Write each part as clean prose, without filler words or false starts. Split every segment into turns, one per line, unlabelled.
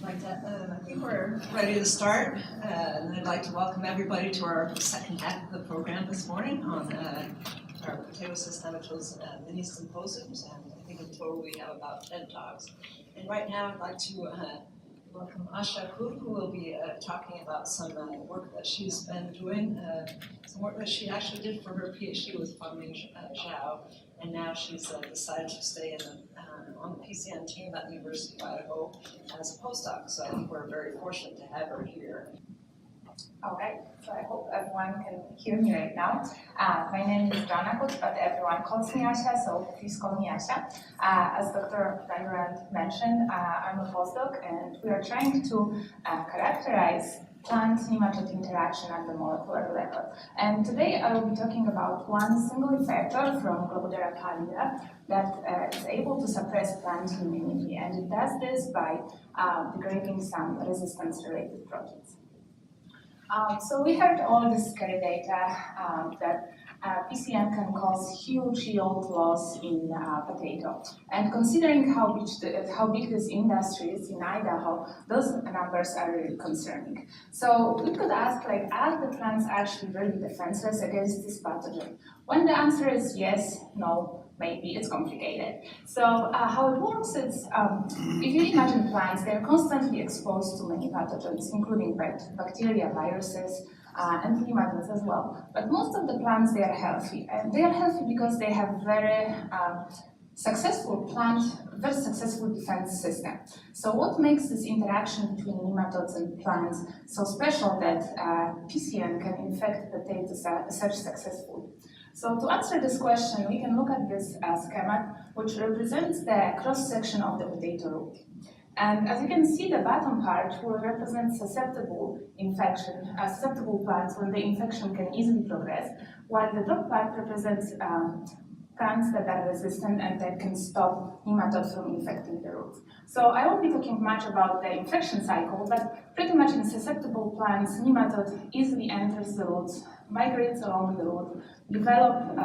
I think we're ready to start, and I'd like to welcome everybody to our second half of the program this morning on our potato systematoes mini symposiums, and I think in total we have about 10 talks. And right now I'd like to welcome Asha Koo, who will be talking about some work that she's been doing, some work that she actually did for her PhD with Xiao, and now she's decided to stay on the PCN team at the University of Idaho as a postdoc. So I think we're very fortunate to have her here.
All right, so I hope everyone can hear me right now. My name is Jana Kut, but everyone calls me Asha, so please call me Asha. As Dr. Dandurand mentioned, I'm a postdoc, and we are trying to characterize plant-nematode interaction at the molecular level. And today I will be talking about one single effector from Globodera pallida that is able to suppress plant immunity, and it does this by degrading some resistance-related proteins. So we heard all this scary data that PCN can cause huge yield loss in potato. And considering how big this industry is in Idaho, those numbers are really concerning. So we could ask, like, are the plants actually really defenseless against this pathogen? When the answer is yes, no, maybe, it's complicated. So how it works is, if you imagine plants, they're constantly exposed to many pathogens, including bacteria, viruses, and nematodes as well. But most of the plants, they are healthy. And they are healthy because they have very successful defense system. So what makes this interaction between nematodes and plants so special that PCN can infect potatoes such successfully? So to answer this question, we can look at this schema, which represents the cross-section of the potato root. And as you can see, the bottom part will represent susceptible plants when the infection can easily progress, while the top part represents plants that are resistant and that can stop nematodes from infecting the roots. So I won't be talking much about the infection cycle, but pretty much in susceptible plants, nematode easily enters the roots, migrates along the root, develop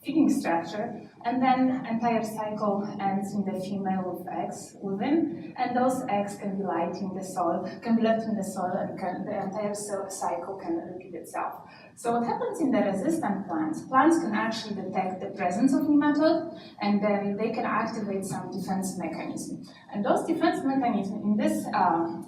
feeding structure, and then entire cycle ends in the female with eggs within, and those eggs can be left in the soil, and the entire cycle can repeat itself. So what happens in the resistant plants can actually detect the presence of nematode, and then they can activate some defense mechanism. And those defense mechanisms in this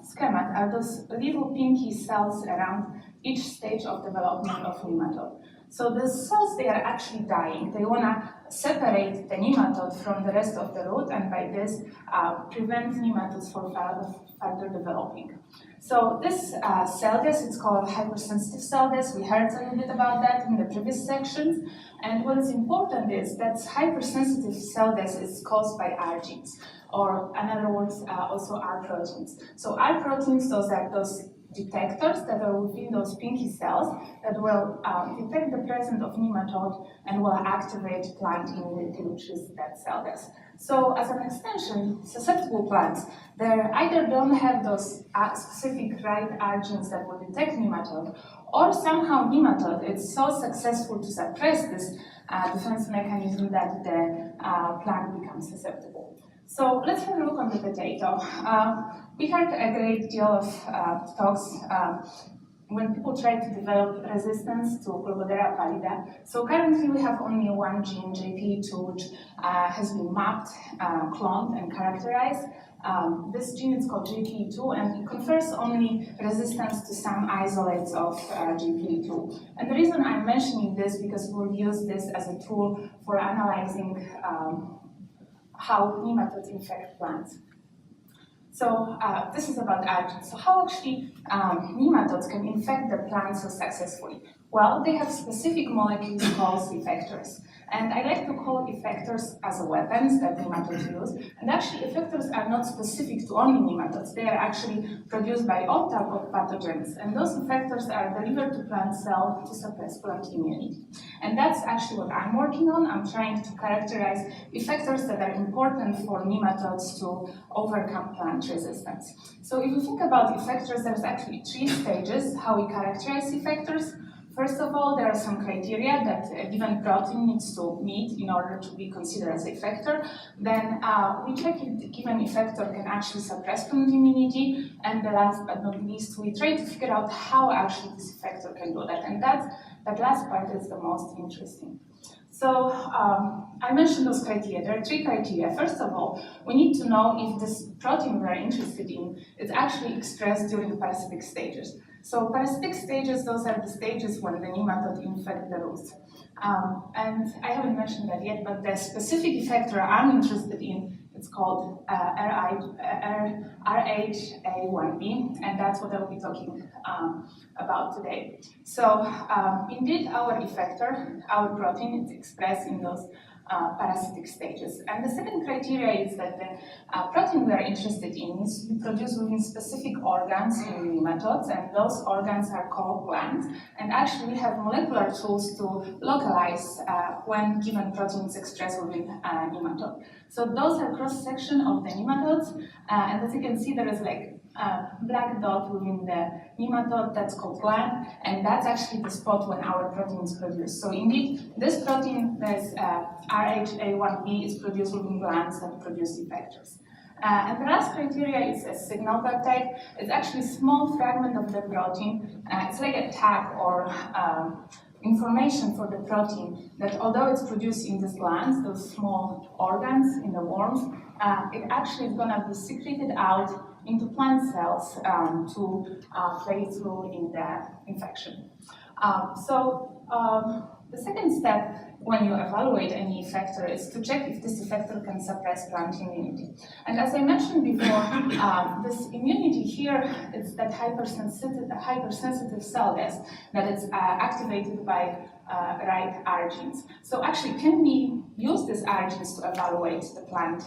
schema are those little pinky cells around each stage of development of nematode. So the cells, they are actually dying. They want to separate the nematode from the rest of the root, and by this prevent nematodes from further developing. So this cell death, it's called hypersensitive cell death. We heard a little bit about that in the previous sections. And what is important is that hypersensitive cell death is caused by R genes, or in other words, also R proteins. So R proteins, those are those detectors that are within those pinky cells that will detect the presence of nematode and will activate plant immunity, which is that cell death. So as an extension, susceptible plants, they either don't have those specific right R genes that will detect nematode, or somehow nematode is so successful to suppress this defense mechanism that the plant becomes susceptible. So let's have a look on the potato. We heard a great deal of talks when people try to develop resistance to Globodera pallida. So currently we have only one gene, JP2, which has been mapped, cloned, and characterized. This gene is called JP2, and it confers only resistance to some isolates of JP2. And the reason I'm mentioning this because we'll use this as a tool for analyzing how nematodes infect plants. So this is about R genes. So how actually nematodes can infect the plants so successfully? Well, they have specific molecules called effectors. And I like to call effectors as weapons that nematodes use. And actually, effectors are not specific to only nematodes. They are actually produced by all types of pathogens. And those effectors are delivered to plant cells to suppress plant immunity. And that's actually what I'm working on. I'm trying to characterize effectors that are important for nematodes to overcome plant resistance. So if you think about effectors, there's actually 3 stages how we characterize effectors. First of all, there are some criteria that a given protein needs to meet in order to be considered as effector. Then we check if the given effector can actually suppress plant immunity. And the last but not least, we try to figure out how actually this effector can do that. And that last part is the most interesting. So I mentioned those criteria. There are 3 criteria. First of all, we need to know if this protein we're interested in is actually expressed during the parasitic stages. So parasitic stages, those are the stages when the nematode infect the roots. And I haven't mentioned that yet, but the specific effector I'm interested in, it's called RHA1B, and that's what I will be talking about today. So indeed, our effector, our protein, is expressed in those parasitic stages. And the second criteria is that the protein we are interested in needs to be produced within specific organs in nematodes, and those organs are called glands. And actually, we have molecular tools to localize when given protein is expressed within a nematode. So those are cross-section of the nematodes, and as you can see, there is like a black dot within the nematode that's called gland, and that's actually the spot when our protein is produced. So indeed, this protein, that's RHA1B, is produced within glands that produce effectors. And the last criteria is a signal peptide. It's actually a small fragment of the protein. It's like a tag or information for the protein that although it's produced in these glands, those small organs in the worms, it actually is going to be secreted out into plant cells to play through in the infection. The second step when you evaluate any effector is to check if this effector can suppress plant immunity. And as I mentioned before, this immunity here is that hypersensitive cell death that is activated by right R genes. So actually, can we use these R genes to evaluate the plant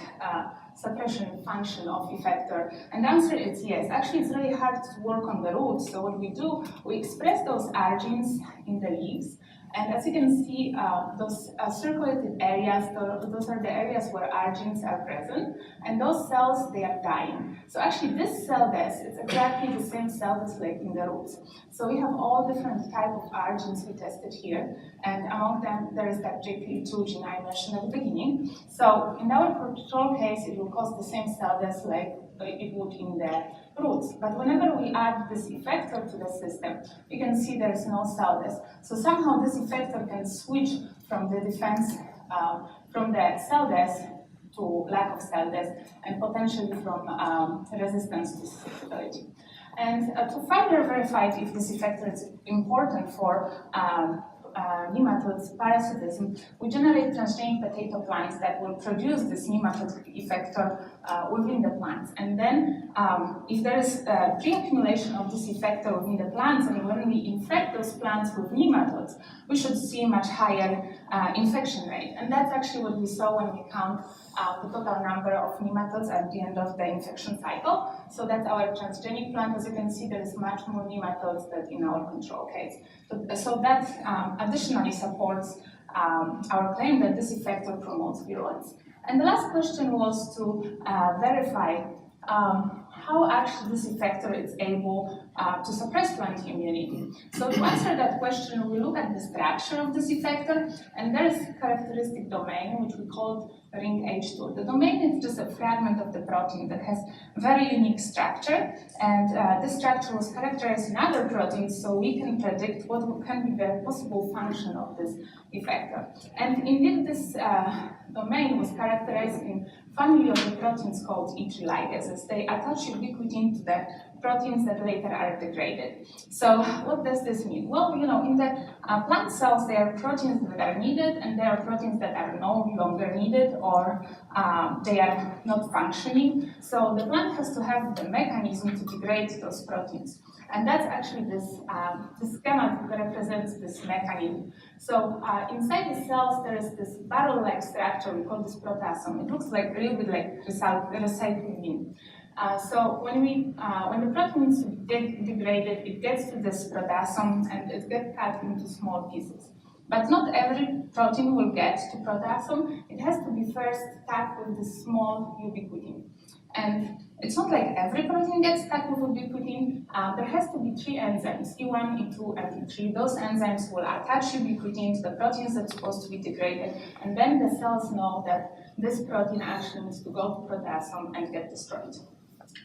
suppression function of effector? And the answer is yes. Actually, it's really hard to work on the roots. So what we do, we express those R genes in the leaves. And as you can see, those circulated areas, those are the areas where R genes are present, and those cells, they are dying. So actually, this cell death is exactly the same cell that's like in the roots. So we have all different type of R genes we tested here, and among them, there is that JP2 gene I mentioned at the beginning. So in our control case, it will cause the same cell death like it would in the roots. But whenever we add this effector to the system, you can see there is no cell death. So somehow this effector can switch from the defense, from the cell death to lack of cell death, and potentially from resistance to susceptibility. And to further verify if this effector is important for nematodes parasitism, we generate transgenic potato plants that will produce this nematode effector within the plants. And then if there is pre-accumulation of this effector within the plants, and when we infect those plants with nematodes, we should see much higher infection rate. And that's actually what we saw when we count the total number of nematodes at the end of the infection cycle. So that's our transgenic plant. As you can see, there is much more nematodes than in our control case. So that additionally supports our claim that this effector promotes virulence. And the last question was to verify how actually this effector is able to suppress plant immunity. So to answer that question, we look at the structure of this effector, and there is a characteristic domain which we call ring H2. The domain is just a fragment of the protein that has very unique structure, and this structure was characterized in other proteins, so we can predict what can be the possible function of this effector. And indeed, this domain was characterized in family of the proteins called E3 ligases. They attach ubiquitin to the proteins that later are degraded. So what does this mean? Well, in the plant cells, there are proteins that are needed, and there are proteins that are no longer needed, or they are not functioning. So the plant has to have the mechanism to degrade those proteins. And that's actually this schema that represents this mechanism. So inside the cells, there is this barrel-like structure, we call this proteasome. It looks like a little bit like recycling bin. So when the protein is degraded, it gets to this proteasome and it gets cut into small pieces. But not every protein will get to proteasome. It has to be first tagged with this small ubiquitin. And it's not like every protein gets stuck with ubiquitin. There has to be 3 enzymes, E1, E2, and E3. Those enzymes will attach ubiquitin to the proteins that's supposed to be degraded, and then the cells know that this protein actually needs to go to proteasome and get destroyed.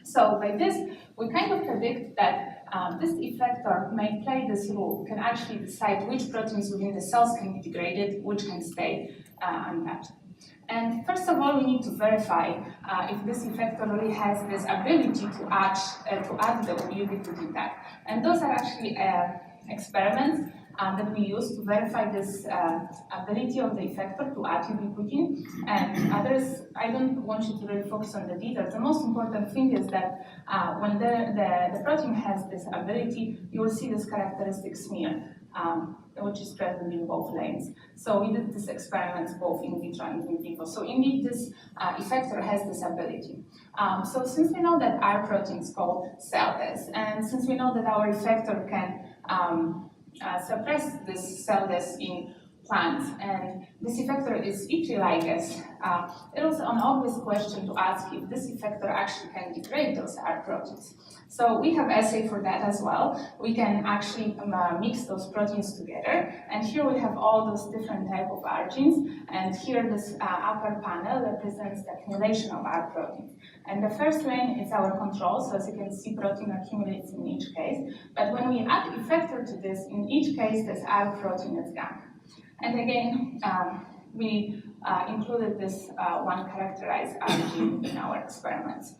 So by this, we kind of predict that this effector may play this role, can actually decide which proteins within the cells can be degraded, which can stay untouched. And first of all, we need to verify if this effector really has this ability to add the ubiquitin tag. And those are actually experiments that we use to verify this ability of the effector to add ubiquitin. And others, I don't want you to really focus on the details. The most important thing is that when the protein has this ability, you will see this characteristic smear, which is present in both lanes. So we did these experiments both in vitro and in vivo. So indeed, this effector has this ability. So since we know that our protein is called cell death, and since we know that our effector can suppress this cell death in plants, and this effector is E3 ligase, it was an obvious question to ask if this effector actually can degrade those R proteins. So we have assay for that as well. We can actually mix those proteins together, and here we have all those different type of R genes, and here this upper panel represents the accumulation of R proteins. And the first lane is our control, so as you can see, protein accumulates in each case, but when we add effector to this, in each case this R protein is gone. And again, we included this one characterized R gene in our experiments.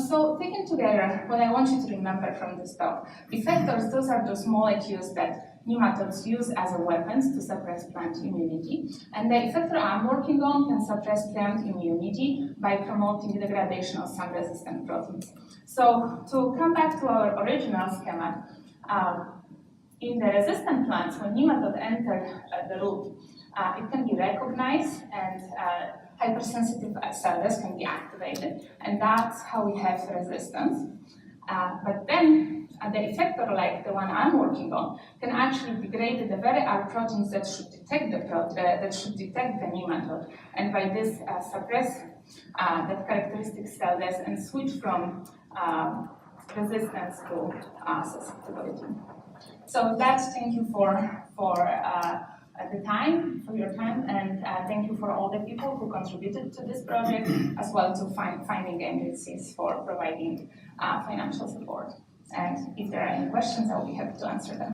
So taken together, what I want you to remember from this talk, effectors, those are those molecules that nematodes use as a weapons to suppress plant immunity. And the effector I'm working on can suppress plant immunity by promoting degradation of some resistant proteins. So to come back to our original schema, in the resistant plants, when nematode enter the root, it can be recognized and hypersensitive cell death can be activated, and that's how we have resistance. But then the effector, like the one I'm working on, can actually degrade the very R proteins that should detect the nematode, and by this suppress that characteristic cell death and switch from resistance to susceptibility. So that's thank you for your time, and thank you for all the people who contributed to this project, as well to finding agencies for providing financial support. And if there are any questions, I'll be happy to answer them.